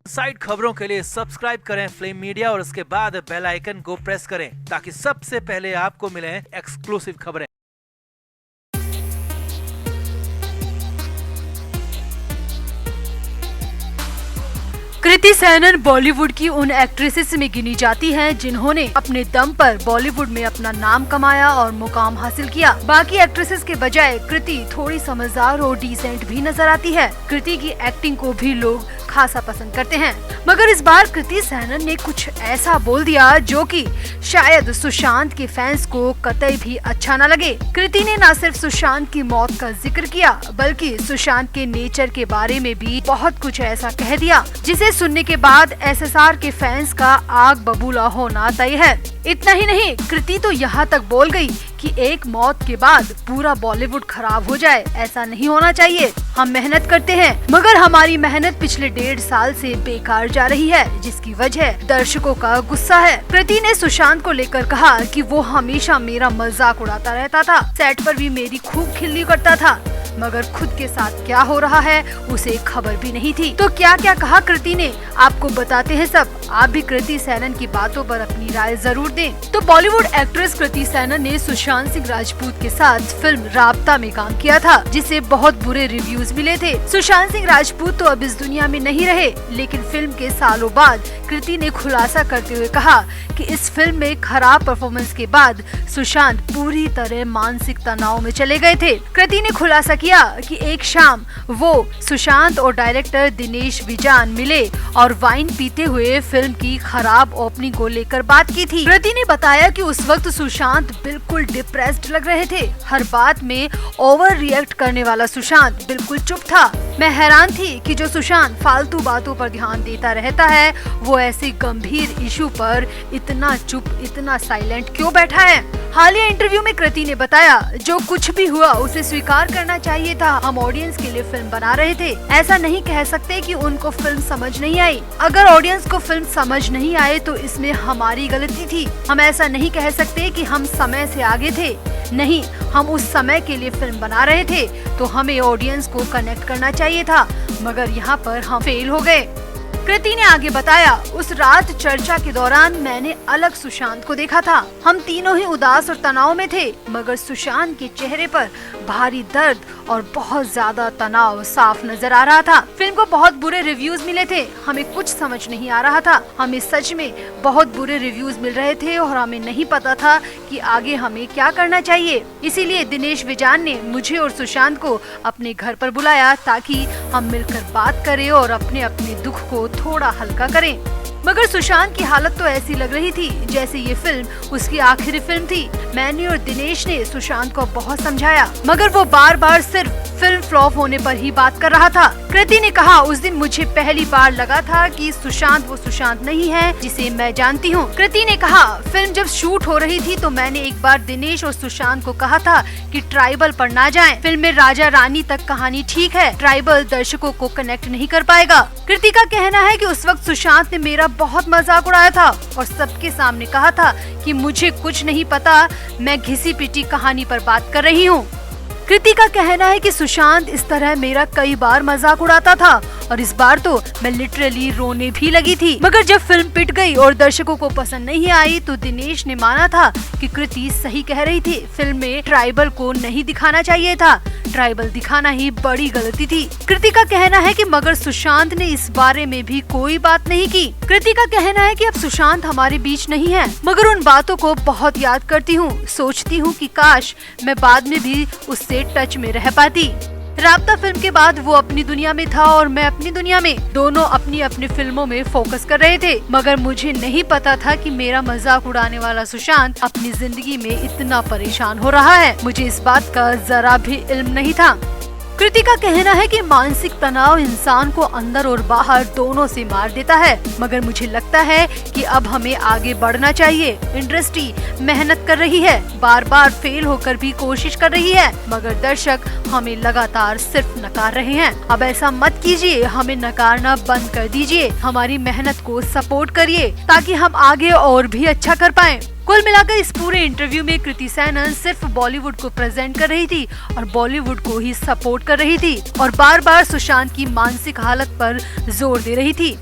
Side खबरों के लिए सब्सक्राइब करें फ्लेम मीडिया और उसके बाद बेल आइकन को प्रेस करें ताकि सबसे पहले आपको मिले एक्सक्लूसिव खबरें। कृति सैनन बॉलीवुड की उन एक्ट्रेसेस में गिनी जाती हैं जिन्होंने अपने दम पर बॉलीवुड में अपना नाम कमाया और मुकाम हासिल किया। बाकी एक्ट्रेसेस के बजाय कृति थोड़ी समझदार और डिसेंट भी नजर आती है। कृति की एक्टिंग को भी लोग खासा पसंद करते हैं, मगर इस बार कृति सैनन ने कुछ ऐसा बोल दिया जो कि शायद सुशांत के फैंस को कतई भी अच्छा न लगे। कृति ने न सिर्फ सुशांत की मौत का जिक्र किया बल्कि सुशांत के नेचर के बारे में भी बहुत कुछ ऐसा कह दिया जिसे सुनने के बाद एसएसआर के फैंस का आग बबूला होना तय है। इतना ही नहीं, कृति तो यहाँ तक बोल गई कि एक मौत के बाद पूरा बॉलीवुड खराब हो जाए, ऐसा नहीं होना चाहिए। हम मेहनत करते हैं मगर हमारी मेहनत पिछले 1.5 साल से बेकार जा रही है, जिसकी वजह दर्शकों का गुस्सा है। कृति ने सुशांत को लेकर कहा कि वो हमेशा मेरा मजाक उड़ाता रहता था, सेट पर भी मेरी खूब खिल्ली करता था, मगर खुद के साथ क्या हो रहा है उसे खबर भी नहीं थी। तो क्या क्या कहा कृति ने, आपको बताते हैं सब। आप भी कृति सैनन की बातों पर अपनी राय जरूर दें। तो बॉलीवुड एक्ट्रेस कृति सैनन ने सुशांत सिंह राजपूत के साथ फिल्म राब्ता में काम किया था, जिसे बहुत बुरे रिव्यूज मिले थे। सुशांत सिंह राजपूत तो अब इस दुनिया में नहीं रहे, लेकिन फिल्म के सालों बाद कृति ने खुलासा करते हुए कहा कि इस फिल्म में खराब परफॉर्मेंस के बाद सुशांत पूरी तरह मानसिक तनाव में चले गए थे। कृति ने खुलासा किया कि एक शाम वो सुशांत और डायरेक्टर दिनेश विजान मिले और वाइन पीते हुए फिल्म की खराब ओपनिंग को लेकर बात की थी। कृति ने बताया कि उस वक्त सुशांत बिल्कुल डिप्रेस्ड लग रहे थे। हर बात में ओवर रिएक्ट करने वाला सुशांत बिल्कुल चुप था। मैं हैरान थी कि जो सुशांत फालतू बातों पर ध्यान देता रहता है वो ऐसे गंभीर इशू पर इतना चुप, इतना साइलेंट क्यों बैठा है। हालिया इंटरव्यू में कृति ने बताया, जो कुछ भी हुआ उसे स्वीकार करना चाहिए था। हम ऑडियंस के लिए फिल्म बना रहे थे, ऐसा नहीं कह सकते कि उनको फिल्म समझ नहीं आई। अगर ऑडियंस को फिल्म समझ नहीं आए तो इसमें हमारी गलती थी। हम ऐसा नहीं कह सकते कि हम समय से आगे थे। नहीं, हम उस समय के लिए फिल्म बना रहे थे तो हमें ऑडियंस को कनेक्ट करना चाहिए था, मगर यहाँ पर हम फेल हो गए। कृति ने आगे बताया, उस रात चर्चा के दौरान मैंने अलग सुशांत को देखा था। हम तीनों ही उदास और तनाव में थे, मगर सुशांत के चेहरे पर भारी दर्द और बहुत ज्यादा तनाव साफ नजर आ रहा था। फिल्म को बहुत बुरे रिव्यूज मिले थे, हमें कुछ समझ नहीं आ रहा था। हमें सच में बहुत बुरे रिव्यूज मिल रहे थे और हमें नहीं पता था कि आगे हमें क्या करना चाहिए। इसीलिए दिनेश विजान ने मुझे और सुशांत को अपने घर पर बुलाया ताकि हम मिलकर बात करें और अपने अपने दुख को थोड़ा हल्का करें। मगर सुशांत की हालत तो ऐसी लग रही थी जैसे ये फिल्म उसकी आखिरी फिल्म थी। मैंने और दिनेश ने सुशांत को बहुत समझाया, मगर वो बार बार सिर्फ फिल्म फ्लॉप होने पर ही बात कर रहा था। कृति ने कहा, उस दिन मुझे पहली बार लगा था कि सुशांत वो सुशांत नहीं है जिसे मैं जानती हूँ। कृति ने कहा, फिल्म जब शूट हो रही थी तो मैंने एक बार दिनेश और सुशांत को कहा था कि ट्राइबल पर ना जाएं। फिल्म में राजा रानी तक कहानी ठीक है, ट्राइबल दर्शकों को कनेक्ट नहीं कर पाएगा। कृति का कहना है कि उस वक्त सुशांत ने मेरा बहुत मजाक उड़ाया था और सबके सामने कहा था कि मुझे कुछ नहीं पता, मैं घिसी पिटी कहानी पर बात कर रही हूँ। कृति का कहना है कि सुशांत इस तरह मेरा कई बार मजाक उड़ाता था और इस बार तो मैं लिटरली रोने भी लगी थी। मगर जब फिल्म पिट गई और दर्शकों को पसंद नहीं आई तो दिनेश ने माना था कि कृति सही कह रही थी। फिल्म में ट्राइबल को नहीं दिखाना चाहिए था, ट्राइबल दिखाना ही बड़ी गलती थी। कृति का कहना है कि मगर सुशांत ने इस बारे में भी कोई बात नहीं की। कृति का कहना है कि अब सुशांत हमारे बीच नहीं है, मगर उन बातों को बहुत याद करती हूँ। सोचती हूँ कि काश मैं बाद में भी उससे टच में रह पाती। राब्ता फिल्म के बाद वो अपनी दुनिया में था और मैं अपनी दुनिया में, दोनों अपनी अपनी फिल्मों में फोकस कर रहे थे। मगर मुझे नहीं पता था कि मेरा मजाक उड़ाने वाला सुशांत अपनी जिंदगी में इतना परेशान हो रहा है। मुझे इस बात का जरा भी इल्म नहीं था। कृति का कहना है कि मानसिक तनाव इंसान को अंदर और बाहर दोनों से मार देता है, मगर मुझे लगता है कि अब हमें आगे बढ़ना चाहिए। इंडस्ट्री मेहनत कर रही है, बार बार फेल होकर भी कोशिश कर रही है, मगर दर्शक हमें लगातार सिर्फ नकार रहे हैं। अब ऐसा मत कीजिए, हमें नकारना बंद कर दीजिए, हमारी मेहनत को सपोर्ट करिए ताकि हम आगे और भी अच्छा कर पाएं। कुल मिलाकर इस पूरे इंटरव्यू में कृति सैनन सिर्फ बॉलीवुड को प्रेजेंट कर रही थी और बॉलीवुड को ही सपोर्ट कर रही थी और बार बार सुशांत की मानसिक हालत पर जोर दे रही थी।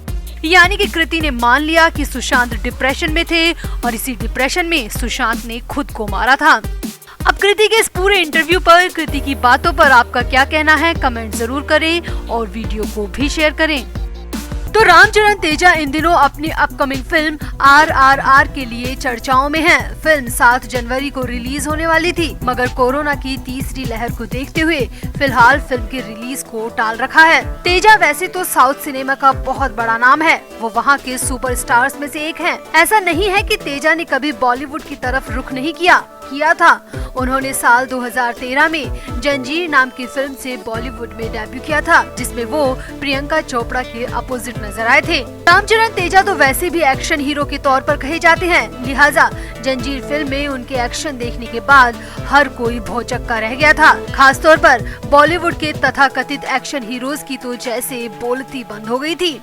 यानी कि कृति ने मान लिया कि सुशांत डिप्रेशन में थे और इसी डिप्रेशन में सुशांत ने खुद को मारा था। अब कृति के इस पूरे इंटरव्यू पर, कृति की बातों पर आपका क्या कहना है, कमेंट जरूर करें और वीडियो को भी शेयर करें। तो रामचरण तेजा इन दिनों अपनी अपकमिंग फिल्म RRR के लिए चर्चाओं में है। फिल्म 7 जनवरी को रिलीज होने वाली थी, मगर कोरोना की तीसरी लहर को देखते हुए फिलहाल फिल्म की रिलीज को टाल रखा है। तेजा वैसे तो साउथ सिनेमा का बहुत बड़ा नाम है, वो वहाँ के सुपरस्टार्स में से एक हैं। ऐसा नहीं है कि तेजा ने कभी बॉलीवुड की तरफ रुख नहीं किया था। उन्होंने साल 2013 में जंजीर नाम की फिल्म से बॉलीवुड में डेब्यू किया था, जिसमें वो प्रियंका चोपड़ा के अपोजिट नजर आए थे। रामचरण तेजा तो वैसे भी एक्शन हीरो के तौर पर कहे जाते हैं, लिहाजा जंजीर फिल्म में उनके एक्शन देखने के बाद हर कोई भौचक्का रह गया था। खासतौर पर बॉलीवुड के तथाकथित एक्शन हीरोज की तो जैसे बोलती बंद हो गई थी।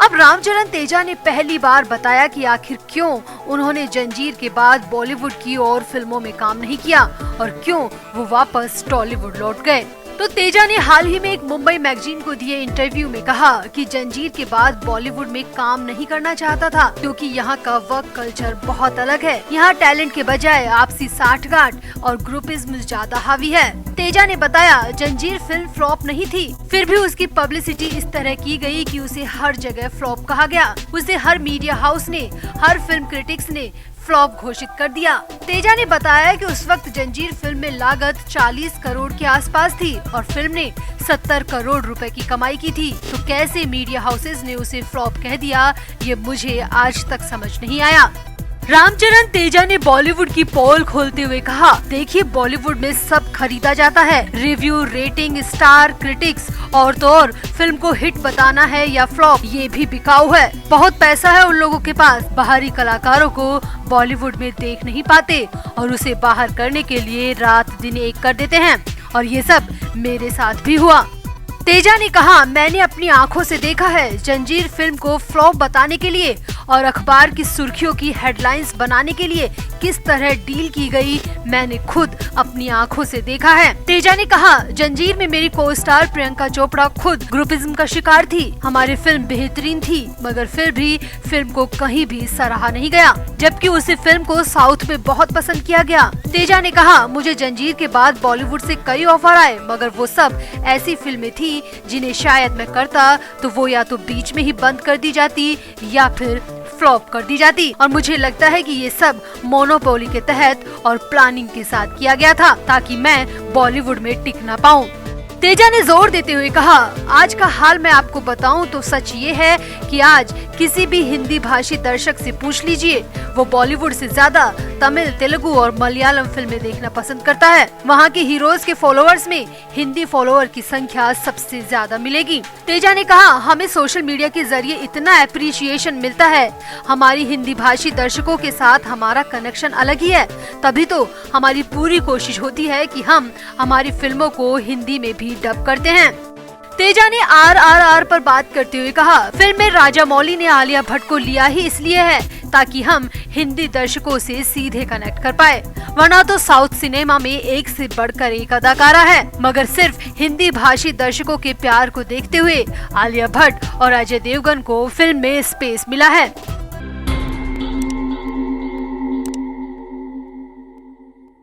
अब रामचरण तेजा ने पहली बार बताया कि आखिर क्यों उन्होंने जंजीर के बाद बॉलीवुड की और फिल्मों में काम नहीं किया और क्यों वो वापस टॉलीवुड लौट गए। तो तेजा ने हाल ही में एक मुंबई मैगजीन को दिए इंटरव्यू में कहा कि जंजीर के बाद बॉलीवुड में काम नहीं करना चाहता था, क्योंकि यहाँ का वर्क कल्चर बहुत अलग है। यहाँ टैलेंट के बजाय आपसी साठगांठ और ग्रुपिज्म ज्यादा हावी है। तेजा ने बताया, जंजीर फिल्म फ्लॉप नहीं थी, फिर भी उसकी पब्लिसिटी इस तरह की गई कि उसे हर जगह फ्लॉप कहा गया। उसे हर मीडिया हाउस ने, हर फिल्म क्रिटिक्स ने फ्लॉप घोषित कर दिया। तेजा ने बताया कि उस वक्त जंजीर फिल्म में लागत 40 करोड़ के आसपास थी और फिल्म ने 70 करोड़ रुपए की कमाई की थी। तो कैसे मीडिया हाउसेज ने उसे फ्लॉप कह दिया, ये मुझे आज तक समझ नहीं आया। रामचरण तेजा ने बॉलीवुड की पोल खोलते हुए कहा, देखिए बॉलीवुड में सब खरीदा जाता है, रिव्यू, रेटिंग, स्टार, क्रिटिक्स, और तो और फिल्म को हिट बताना है या फ्लॉप, ये भी बिकाऊ है। बहुत पैसा है उन लोगों के पास, बाहरी कलाकारों को बॉलीवुड में देख नहीं पाते और उसे बाहर करने के लिए रात दिन एक कर देते हैं, और ये सब मेरे साथ भी हुआ। तेजा ने कहा, मैंने अपनी आंखों से देखा है जंजीर फिल्म को फ्लॉप बताने के लिए और अखबार की सुर्खियों की हेडलाइंस बनाने के लिए किस तरह डील की गई, मैंने खुद अपनी आंखों से देखा है। तेजा ने कहा, जंजीर में मेरी को स्टार प्रियंका चोपड़ा खुद ग्रुपिज्म का शिकार थी। हमारी फिल्म बेहतरीन थी, मगर फिर भी फिल्म को कहीं भी सराहा नहीं गया, जबकि उसी फिल्म को साउथ में बहुत पसंद किया गया। तेजा ने कहा, मुझे जंजीर के बाद बॉलीवुड से कई ऑफर आए, मगर वो सब ऐसी फिल्में थी जिन्हें शायद मैं करता तो वो या तो बीच में ही बंद कर दी जाती या फिर फ्लॉप कर दी जाती, और मुझे लगता है कि ये सब मोनोपोली के तहत और प्लानिंग के साथ किया गया था ताकि मैं बॉलीवुड में टिक ना पाऊं। तेजा ने जोर देते हुए कहा, आज का हाल मैं आपको बताऊं तो सच ये है कि आज किसी भी हिंदी भाषी दर्शक से पूछ लीजिए, वो बॉलीवुड से ज्यादा तमिल, तेलुगु और मलयालम फिल्में देखना पसंद करता है। वहाँ के हीरोज के फॉलोअर्स में हिंदी फॉलोअर की संख्या सबसे ज्यादा मिलेगी। तेजा ने कहा, हमें सोशल मीडिया के जरिए इतना एप्रिसिएशन मिलता है, हमारी हिंदी भाषी दर्शकों के साथ हमारा कनेक्शन अलग ही है, तभी तो हमारी पूरी कोशिश होती है कि हम हमारी फिल्मों को हिंदी में भी डब करते हैं। तेजा ने RRR पर बात करते हुए कहा, फिल्म में राजामौली ने आलिया भट्ट को लिया ही इसलिए है ताकि हम हिंदी दर्शकों से सीधे कनेक्ट कर पाए, वरना तो साउथ सिनेमा में एक से बढ़कर एक अदाकारा है, मगर सिर्फ हिंदी भाषी दर्शकों के प्यार को देखते हुए आलिया भट्ट और अजय देवगन को फिल्म में स्पेस मिला है।